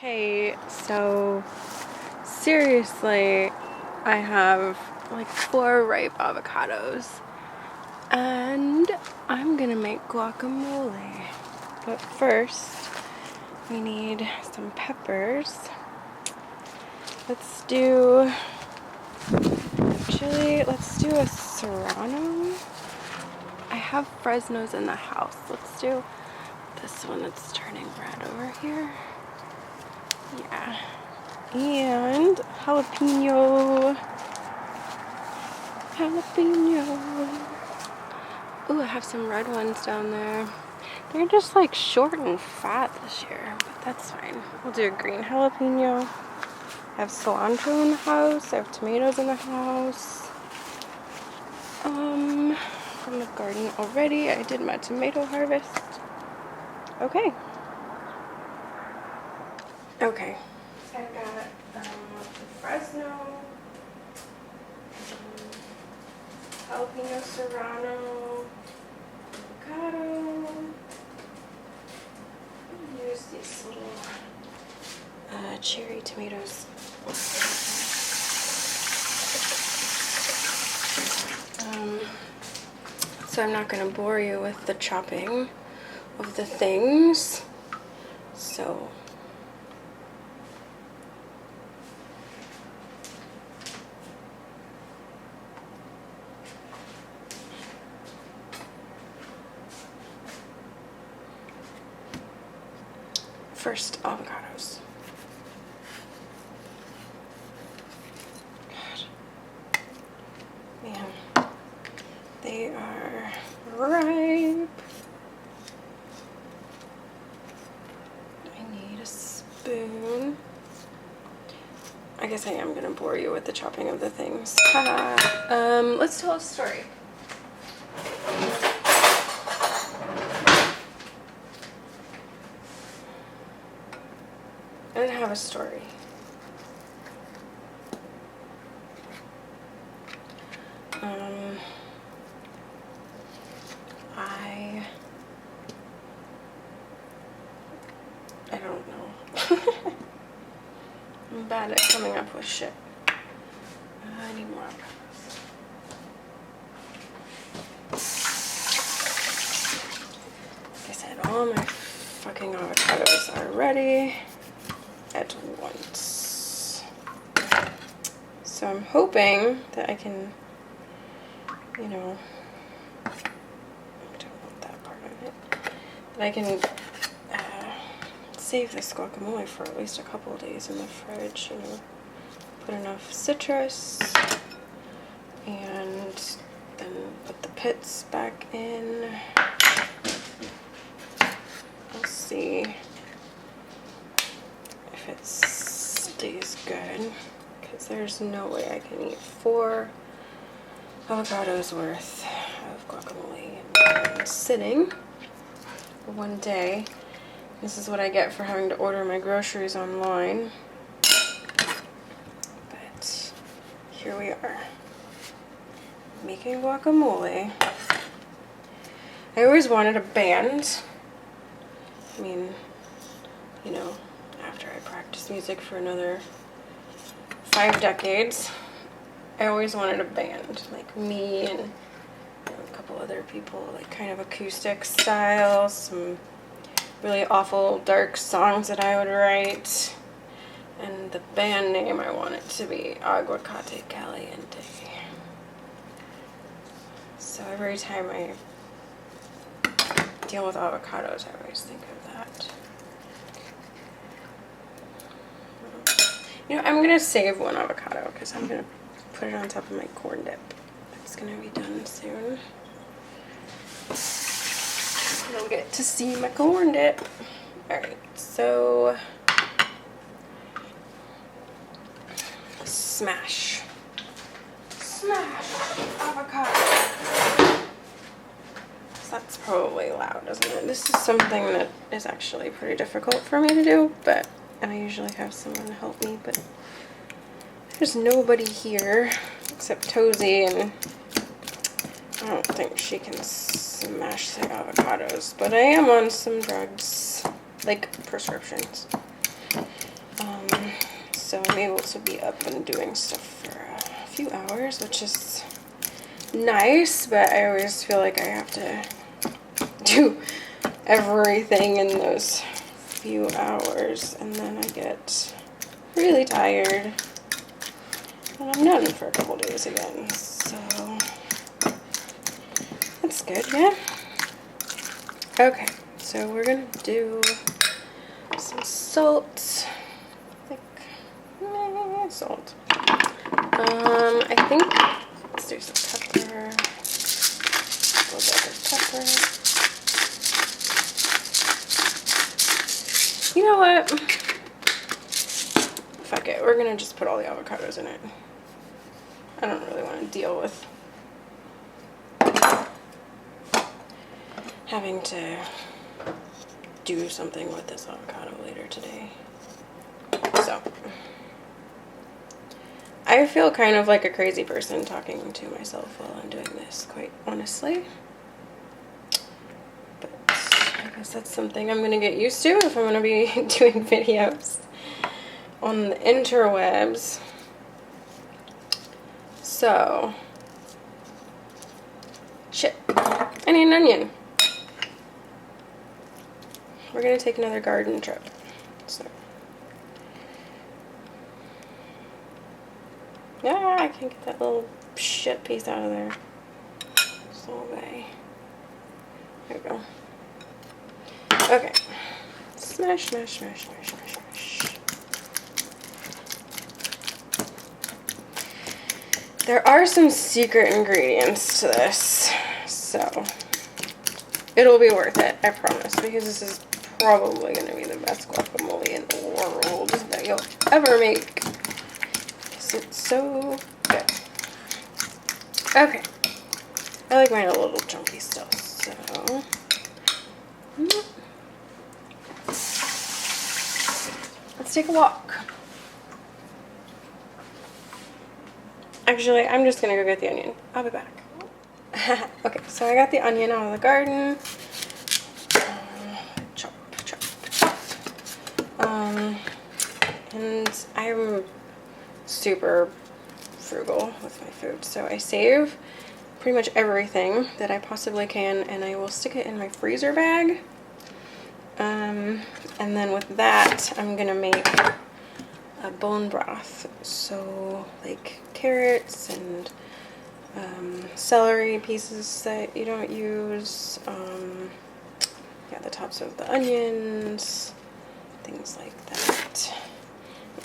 Hey, so seriously, I have like 4 ripe avocados and I'm gonna make guacamole. But first, we need some peppers. Let's do a serrano. I have Fresnos in the house. Let's do this one that's turning red over here. Yeah. And jalapeno. Ooh, I have some red ones down there. They're just like short and fat this year, but that's fine. We'll do a green jalapeno. I have cilantro in the house. I have tomatoes in the house. From the garden already. I did my tomato harvest. Okay. Okay. I got the Fresno, jalapeno serrano, avocado. Use these little cherry tomatoes. So I'm not going to bore you with the chopping of the things. So first, avocados. God. Man, they are ripe. I need a spoon. I guess I am gonna bore you with the chopping of the things. Let's tell a story. I didn't have a story. I don't know. I'm bad at coming up with shit. I need more avocados. Like I said, all my fucking avocados are ready at once. So I'm hoping that I can, I don't want that part of it, that I can save this guacamole for at least a couple of days in the fridge, put enough citrus, and then put the pits back in. We'll see if it stays good, because there's no way I can eat 4 avocados worth of guacamole in one sitting for one day. This is what I get for having to order my groceries online. But here we are, making guacamole. I always wanted a band. I mean, after I practiced music for another 5 decades, I always wanted a band, like me and a couple other people, like kind of acoustic style, some really awful dark songs that I would write, and the band name I want it to be Aguacate Caliente. So every time I deal with avocados, I always think of that. I'm gonna save one avocado because I'm gonna put it on top of my corn dip. It's gonna be done soon. You'll get to see my corn dip. Alright, so smash avocado. So that's probably loud, isn't it? This is something that is actually pretty difficult for me to do, but I usually have someone to help me, but there's nobody here except Tozi, and I don't think she can smash the avocados, but I am on some drugs, like prescriptions. So I'm able to be up and doing stuff for a few hours, which is nice, but I always feel like I have to do everything in those few hours, and then I get really tired, and I'm done for a couple days again, so that's good, yeah? Okay, so we're gonna do some salt, like salt. I think let's do some pepper, a little bit of pepper. You know what? Fuck it, we're gonna just put all the avocados in it. I don't really want to deal with having to do something with this avocado later today. So, I feel kind of like a crazy person talking to myself while I'm doing this, quite honestly. But I guess that's something I'm going to get used to if I'm going to be doing videos on the interwebs. So, shit, I need an onion. We're going to take another garden trip. So, yeah, I can't get that little shit piece out of there. It's all away. There we go. Okay. Smash, smash, smash, smash, smash, smash. There are some secret ingredients to this, so it'll be worth it, I promise, because this is probably going to be the best guacamole in the world that you'll ever make, because it's so good. Okay, I like mine a little chunky still, so let's take a walk. Actually, I'm just going to go get the onion. I'll be back. Okay, so I got the onion out of the garden. Chop, chop, chop. And I'm super frugal with my food, so I save pretty much everything that I possibly can, and I will stick it in my freezer bag. And then with that, I'm going to make a bone broth, so like carrots and celery pieces that you don't use, yeah, the tops of the onions, things like that.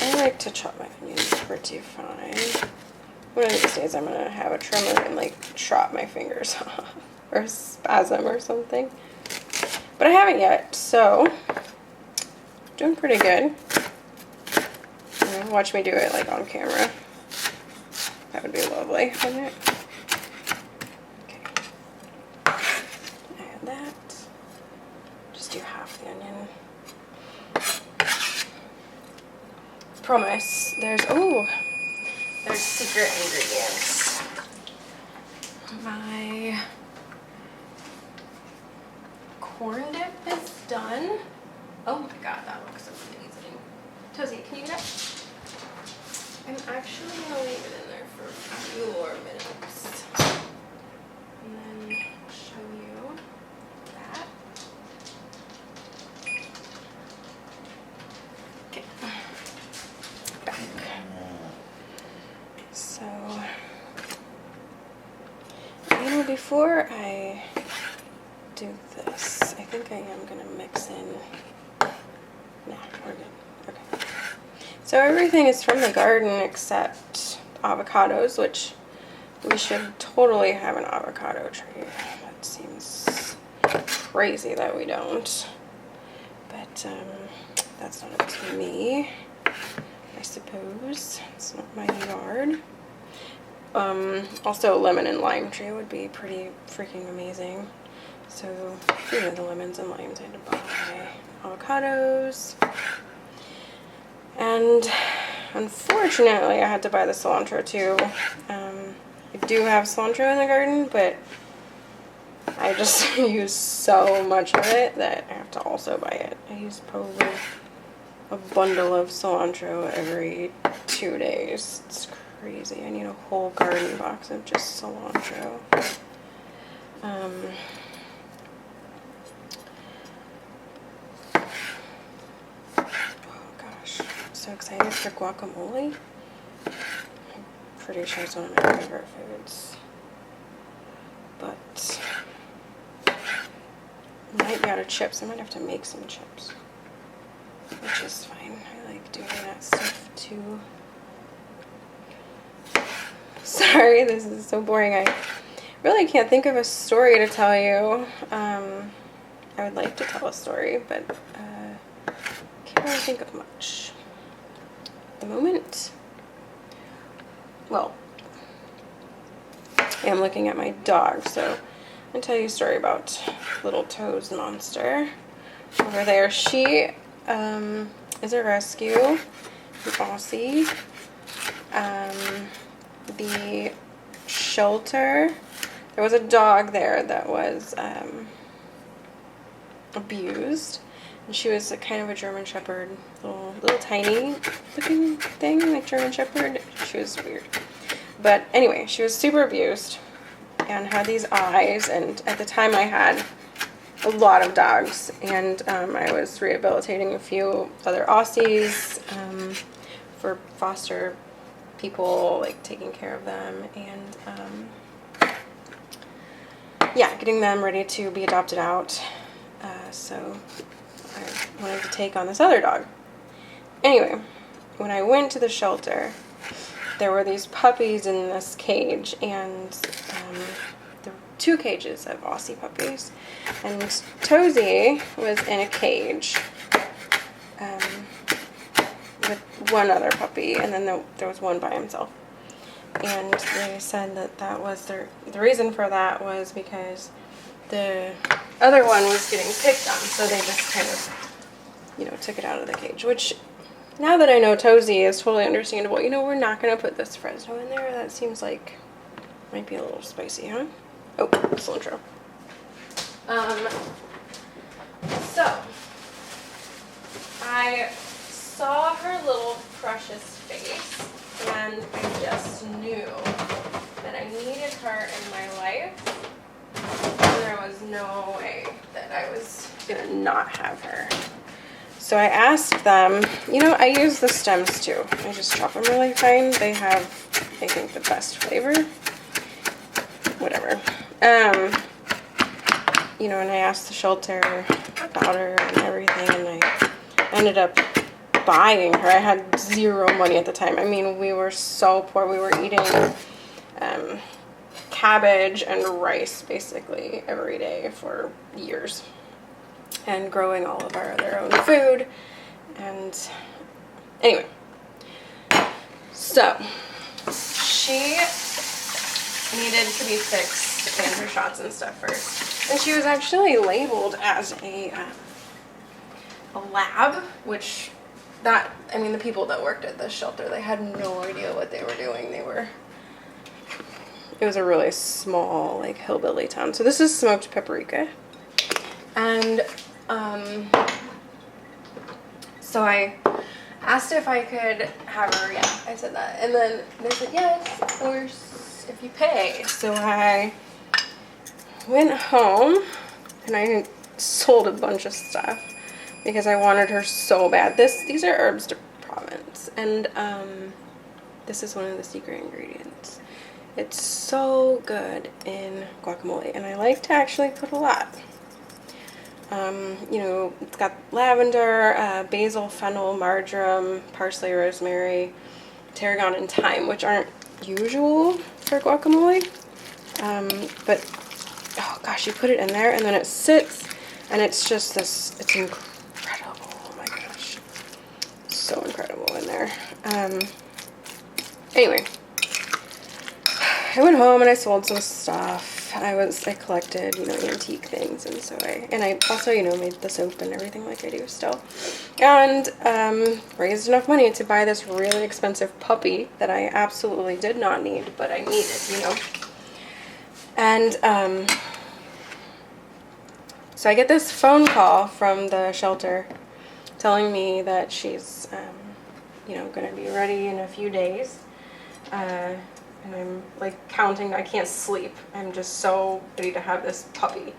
I like to chop my onions pretty fine. One of these days I'm gonna have a trimmer and like chop my fingers off or spasm or something, but I haven't yet, so doing pretty good. Watch me do it like on camera. That would be lovely, wouldn't it? Okay. Add that. Just do half the onion. Promise. There's secret ingredients. My corn dip is done. Oh my god, that looks amazing. Tozi, can you get it? I'm actually going to leave it in there for a few more minutes. And then I'll show you that. Okay. Back. So, you know, before I do this, I think I am going to mix in. Nah, we're good. Okay. So everything is from the garden except avocados, which we should totally have an avocado tree. That seems crazy that we don't. But that's not up to me, I suppose. It's not my yard. Also, a lemon and lime tree would be pretty freaking amazing. So, you know, the lemons and limes I had to buy. Avocados. And unfortunately, I had to buy the cilantro too. I do have cilantro in the garden, but I just use so much of it that I have to also buy it. I use probably a bundle of cilantro every 2 days. It's crazy. I need a whole garden box of just cilantro. Oh gosh, I'm so excited for guacamole. I'm pretty sure it's one of my favorite foods. But I might be out of chips. I might have to make some chips, which is fine. I like doing that stuff too. Sorry, this is so boring. I really can't think of a story to tell you. I would like to tell a story, but can't really think of much at the moment. Well, I'm looking at my dog, so I'll tell you a story about little Tozi monster over there. She is a rescue, an Aussie. The shelter, there was a dog there that was abused, and she was a kind of a German Shepherd, little tiny looking thing, like German Shepherd. She was weird, but anyway, she was super abused and had these eyes. And at the time, I had a lot of dogs, and I was rehabilitating a few other Aussies for foster people, like taking care of them, and yeah, getting them ready to be adopted out. So I wanted to take on this other dog. Anyway, when I went to the shelter, there were these puppies in this cage, and there were 2 cages of Aussie puppies, and Tozi was in a cage with one other puppy, and then there was one by himself. And they said that was the reason for that was because the other one was getting picked on, so they just kind of, took it out of the cage, which, now that I know Tozi, is totally understandable. We're not going to put this Fresno in there. That seems like might be a little spicy, huh? Oh, cilantro. So I saw her little precious face, and I just knew that I needed her in my life, and there was no way that I was gonna not have her. So I asked them, I use the stems too. I just chop them really fine. They have, I think, the best flavor. Whatever. And I asked the shelter about her and everything, and I ended up buying her. I had 0 money at the time. I mean, we were so poor. We were eating cabbage and rice basically every day for years, and growing all of our other own food. And anyway, so she needed to be fixed in her shots and stuff first, and she was actually labeled as a lab, which the people that worked at this shelter, they had no idea what they were doing. It was a really small, like, hillbilly town. So this is smoked paprika. And so I asked if I could have her. Yeah, I said that. And then they said, yes, of course, if you pay. So I went home and I sold a bunch of stuff because I wanted her so bad. These are herbs de Provence, and this is one of the secret ingredients. It's so good in guacamole, and I like to actually put a lot. It's got lavender, basil, fennel, marjoram, parsley, rosemary, tarragon, and thyme, which aren't usual for guacamole. But, oh gosh, you put it in there, and then it sits, and it's just this, it's incredible. Oh my gosh. So incredible in there. Anyway, I went home and I sold some stuff. I collected, antique things, and so I also, made the soap and everything like I do still. And raised enough money to buy this really expensive puppy that I absolutely did not need, but I needed, And so I get this phone call from the shelter telling me that she's, you know, going to be ready in a few days. And I'm like counting, I can't sleep. I'm just so ready to have this puppy.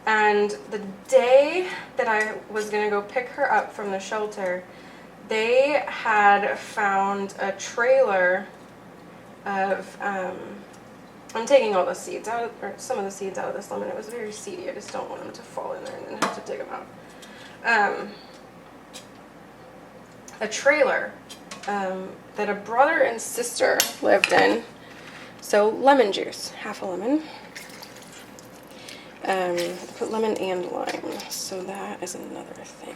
And the day that I was going to go pick her up from the shelter, they had found a trailer of, I'm taking all the seeds out, or some of the seeds out of this lemon. It was very seedy. I just don't want them to fall in there and then have to dig them out. A trailer that a brother and sister lived in. So lemon juice, half a lemon. Put lemon and lime, so that is another thing.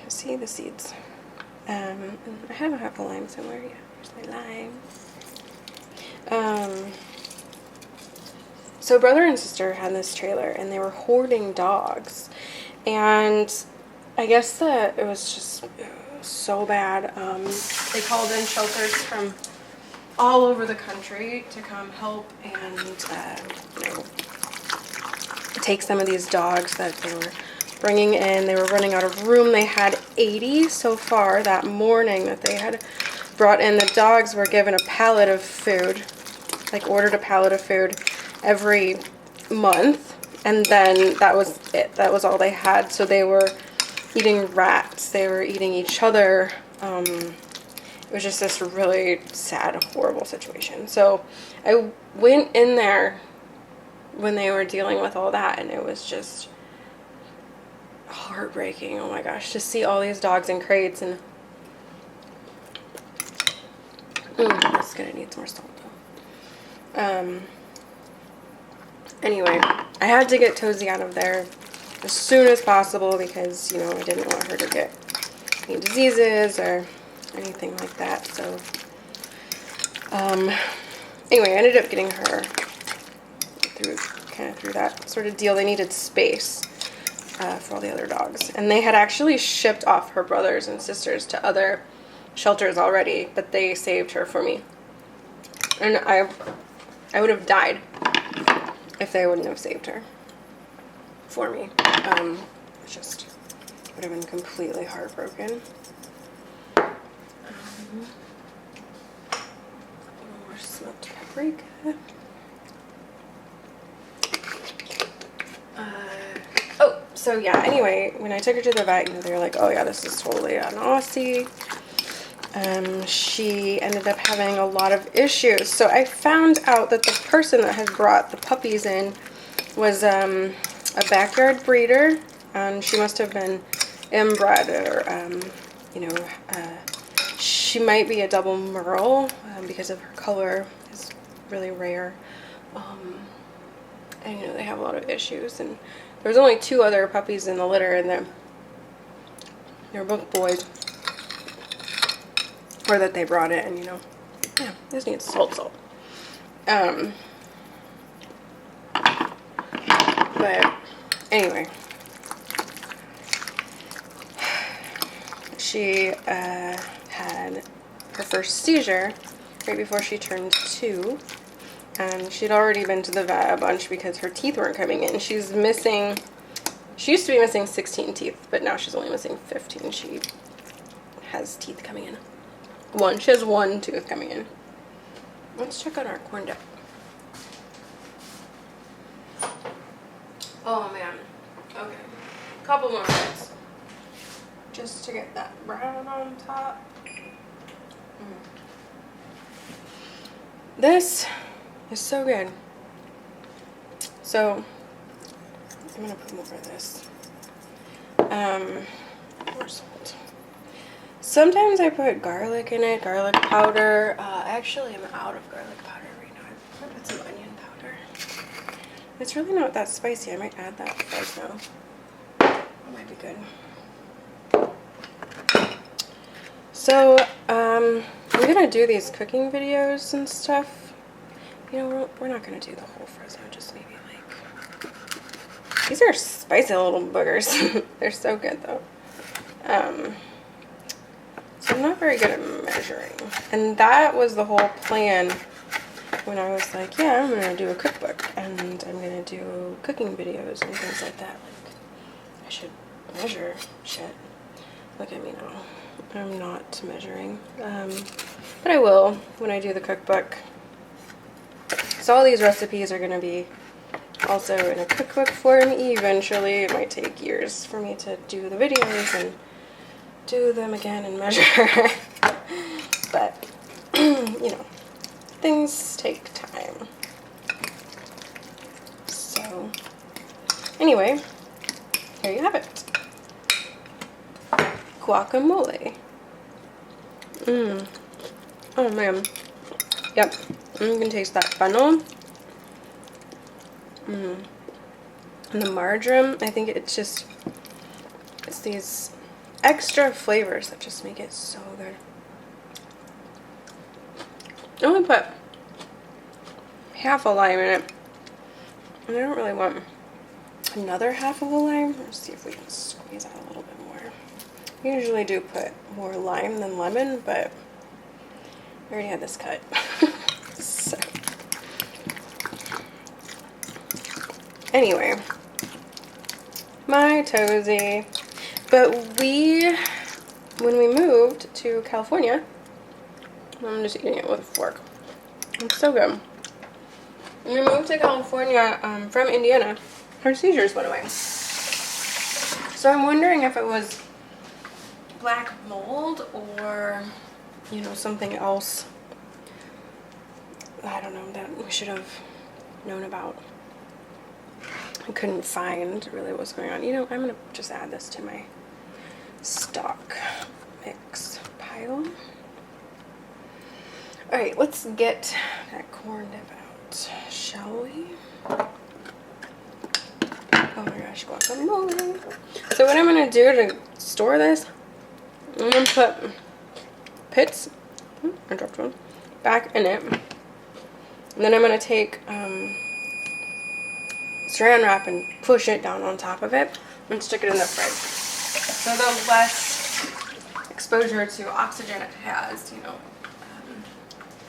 See the seeds. I have a half a lime somewhere. Yeah, here's my lime. So brother and sister had this trailer, and they were hoarding dogs, and I guess that it was just so bad. They called in shelters from all over the country to come help and you know, take some of these dogs that they were bringing in. They were running out of room. They had 80 so far that morning that they had brought in. The dogs were given a pallet of food, like ordered a pallet of food every month, and then that was it. That was all they had. So they were eating rats. They were eating each other. It was just this really sad, horrible situation. So I went in there when they were dealing with all that, and it was just heartbreaking. Oh my gosh, to see all these dogs in crates. And it's gonna need more salt though. Anyway, I had to get Tozi out of there as soon as possible because, you know, I didn't want her to get any diseases or anything like that. So anyway, I ended up getting her through that sort of deal. They needed space for all the other dogs, and they had actually shipped off her brothers and sisters to other shelters already, but they saved her for me, and I would have died if they wouldn't have saved her for me. It just would have been completely heartbroken. More smoked paprika. So yeah, anyway, when I took her to the vet, you know, they were like, oh yeah, this is totally an Aussie. She ended up having a lot of issues. So I found out that the person that had brought the puppies in was a backyard breeder, and she must have been inbred, or you know, she might be a double merle because of her color is really rare. And you know, they have a lot of issues, and there was only 2 other puppies in the litter, and they were both boys, or that they brought in, you know. Yeah, this needs salt. But anyway, she had her first seizure right before she turned 2. And she'd already been to the vet a bunch because her teeth weren't coming in. She used to be missing 16 teeth, but now she's only missing 15. She has teeth coming in. She has 1 tooth coming in. Let's check on our corn dip. Oh man. Okay. Couple more minutes. Just to get that brown on top. This is so good. So I'm gonna put more of this. More salt. Sometimes I put garlic in it, garlic powder. Actually, I'm out of garlic powder right now. I'm gonna put some onion powder. It's really not that spicy. I might add that right now. That might be good. So I'm gonna do these cooking videos and stuff. You know, we're not gonna do the whole Fresno, just maybe like, these are spicy little boogers. They're so good though. So I'm not very good at measuring, and that was the whole plan when I was like, yeah, I'm gonna do a cookbook and I'm gonna do cooking videos and things like that. Like, I should measure shit. Look at me now. I'm not measuring. But I will when I do the cookbook. So all these recipes are going to be also in a cookbook form eventually. It might take years for me to do the videos and do them again and measure. But, you know, things take time. So, anyway, here you have it. Guacamole. Oh man. Yep. You can taste that fennel. And the marjoram. I think it's these extra flavors that just make it so good. I only put half a lime in it. And I don't really want another half of a lime. Let's see if we can squeeze out a little bit more. I usually do put more lime than lemon, but I already had this cut. So. Anyway, my Tozi. But when we moved to California, I'm just eating it with a fork. It's so good. When we moved to California from Indiana, her seizures went away. So I'm wondering if it was black mold or, you know, something else. I don't know, that we should have known about. I couldn't find really what's going on. You know, I'm gonna just add this to my stock mix pile. Alright, let's get that corn dip out, shall we? Oh my gosh, guacamole. So what I'm gonna do to store this, I'm gonna put pits, I dropped one, back in it. And then I'm gonna take saran wrap and push it down on top of it and stick it in the fridge. So the less exposure to oxygen it has, you know,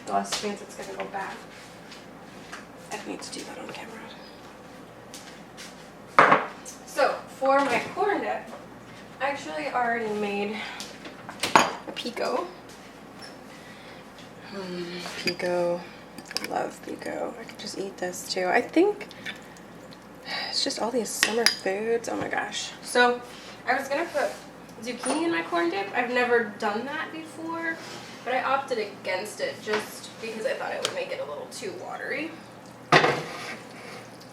the less chance it's gonna go bad. I don't need to do that on camera. So for my corn dip, I actually already made a pico. Pico. Love pico. I could just eat this too. I think it's just all these summer foods. Oh my gosh. So I was gonna put zucchini in my corn dip. I've never done that before, but I opted against it just because I thought it would make it a little too watery.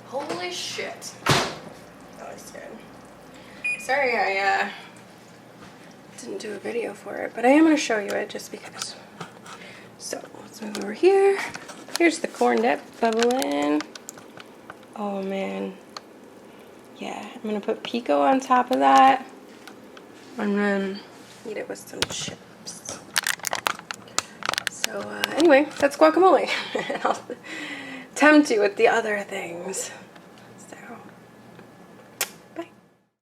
Holy shit. That looks good. Sorry I didn't do a video for it, but I am gonna show you it just because. So let's move over here. Here's the corn dip bubbling. Oh man. Yeah, I'm gonna put pico on top of that and then eat it with some chips. So anyway, that's guacamole. I'll tempt you with the other things.